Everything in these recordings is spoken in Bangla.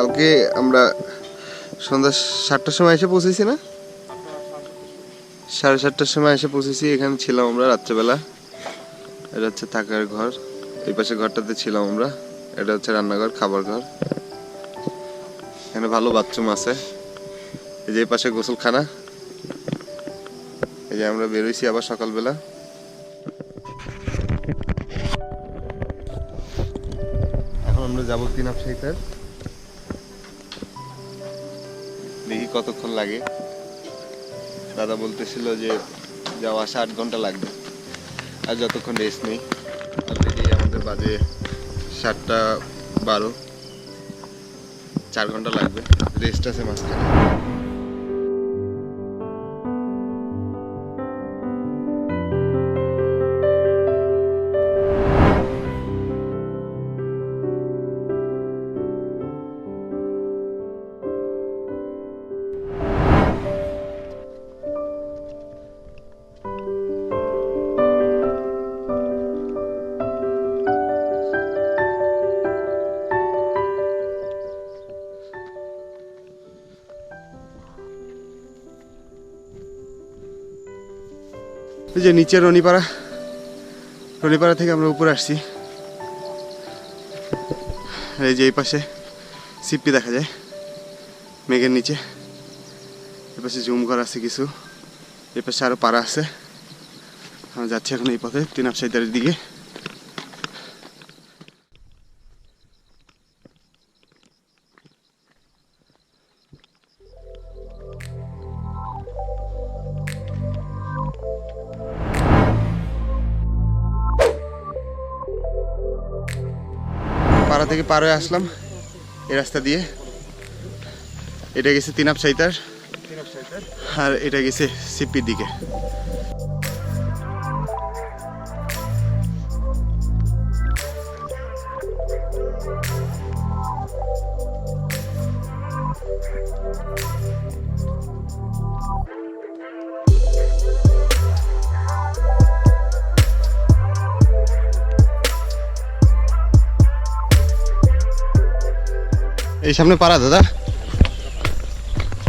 কালকে আমরা সন্ধ্যা 7টার সময় এসে পৌঁছেছি না, 7:30টার সময় এসে পৌঁছেছি। এখানে ছিলাম আমরা রাত্রেবেলা। এটা হচ্ছে থাকার ঘর, এই পাশে ঘরটাতে ছিলাম আমরা। এটা হচ্ছে রান্নাঘর, খাবার ঘর। এখানে ভালো বাথরুম আছে। এই যে এই পাশে গোসলখানা। এই যে আমরা বেরোইছি আবার সকালবেলা। এখন আমরা যাবো তিনাপ সাইতার। দেখি কতক্ষণ লাগে। দাদা বলতেছিল যে যাওয়া 8 ঘন্টা লাগবে, আর যতক্ষণ রেস্ট নেই। অলরেডি আমাদের বাজে 7:12, 4 ঘন্টা লাগবে। রেস্ট আছে মাঝখানে। এই যে নিচে রনিপাড়া, রনিপাড়া থেকে আমরা উপরে আসছি। এই যে এই পাশে সিপি দেখা যায় মেঘের নিচে। এই পাশে জুম ঘর আছে কিছু, এই পাশে আরো পাড়া আছে। আমরা যাচ্ছি এখন এই পথে তিনাপ সাইতারের দিকে। পাড়া থেকে পার হয়ে আসলাম এই রাস্তা দিয়ে। এটা গেছে তিনাপ সাইতার, আর এটা গেছে সিপির দিকে। এই সামনে পাড়া দাদা,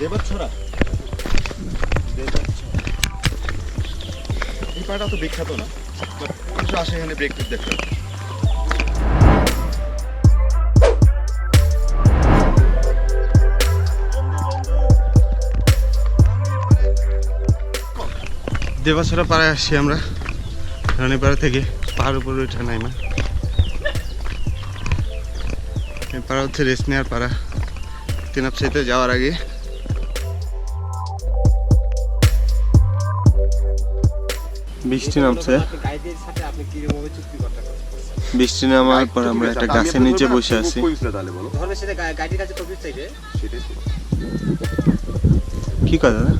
দেবছড়া। এই পাড়াটা তো বিখ্যাত না, মানুষ আসে এখানে ব্রেক দেখতে। দেবাছড়া পাড়ায় আসছি আমরা রানীপাড়া থেকে। পাহাড় উপরে ওঠা নাইমা। এই পাড়া হচ্ছে রেস্ট নেওয়ার পাড়া তিনাপ সাইতে যাওয়ার আগে। বৃষ্টি নামছে, বৃষ্টি নামার পর আমরা একটা গাছের নিচে বসে আছি। কি কথা দাদা?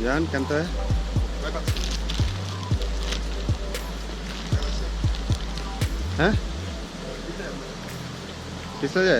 Yan, kanta. Hah? Bisa aja.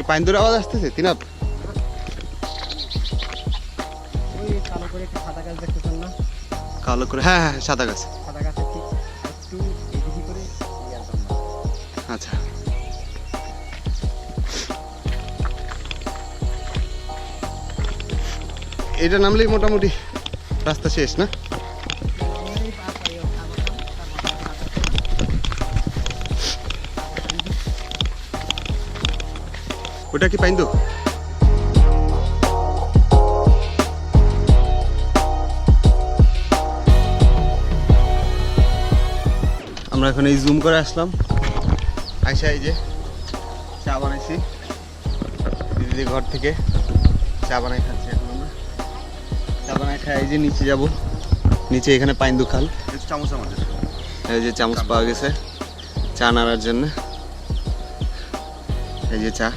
কি পাইন্দুর আওয়াজ আসতেছে তিনাপ? ওই কালো করে একটা সাদা গাছ দেখতেছেন না? কালো করে, হ্যাঁ হ্যাঁ সাদা গাছ। সাদা গাছের ঠিক একটু এদিকে করে নিয়ে আসলাম না। আচ্ছা, এটা নামলেই মোটামুটি রাস্তা শেষ না? এই পাশ পাই হোক, তার মাথায় ওটা কি পাইন্দু? আমরা এখন এই জুম করে আসলাম, আইসা এই যে চা বানাইছি দিদি ঘর থেকে, চা বানাই খাচ্ছি এখন আমরা। চা বানাই খাই এই যে নিচে যাব, নিচে এখানে পাইন্দু খাল, চামচ আমাদের এই যে চামচ পাওয়া গেছে চা নাড়ার জন্য। এই যে চা,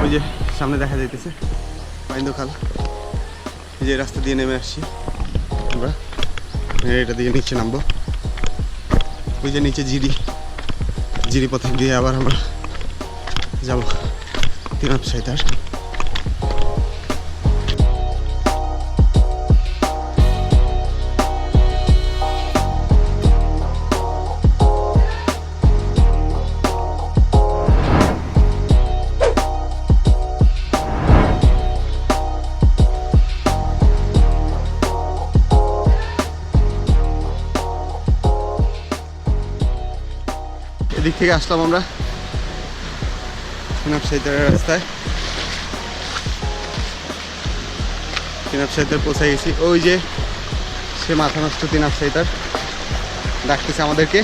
ওই যে সামনে দেখা যাইতেছে পাইন্দু খাল। এই যে রাস্তা দিয়ে নেমে আসছি আমরা, এটা দিয়ে নিচে নামবো। ওই যে নিচে ঝিরিপথে দিয়ে আবার আমরা যাব তিনাপ সাইতার। এদিক থেকে আসলাম আমরা তিনাপ সাইতারের রাস্তায়। তিনাপ সাইতার পৌঁছাই গেছি। ওই যে সে মাথা নষ্ট তিনাপ সাইতার ডাকতেছে আমাদেরকে।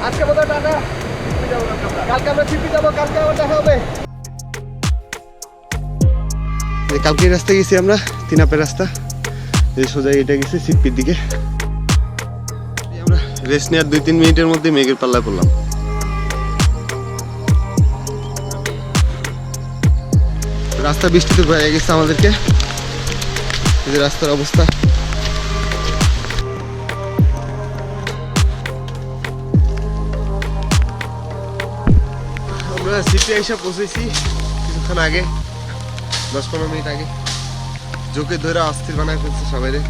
আজকে বোধহয় টাটা, কালকে আমরা চিপি যাবো, কালকে আবার দেখা হবে। কালকে রাস্তায় গেছি আমরা, তিনাপের রাস্তা, এই সোজা এটা গেছি সিপির দিকে। আমরা রেস্ট নেওয়ার 2-3 মিনিটের মধ্যে মেঘের পাল্লা করলাম। রাস্তা বৃষ্টিতে ভরে গেছে আমাদেরকে, এই যে রাস্তার অবস্থা। আমরা সিপি এসে পৌঁছেছি কিছুক্ষণ আগে, 10-15 মিনিট আগে। জোকে ধরে অস্থির বানায় ফেলছে সবাই রে।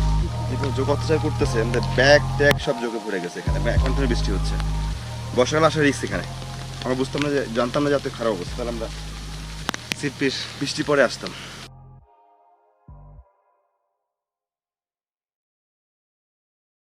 যোগ অত্যাচার করতেছে, আমাদের ব্যাগ ট্যাগ সব যোগে ভরে গেছে এখানে। এখন তো বৃষ্টি হচ্ছে, বর্ষাকাল আসার রিস্ক এখানে। আমরা বুঝতাম না, যে জানতাম না যাতে খারাপ অবস্থা, তাহলে আমরা সিট পিস বৃষ্টি পরে আসতাম।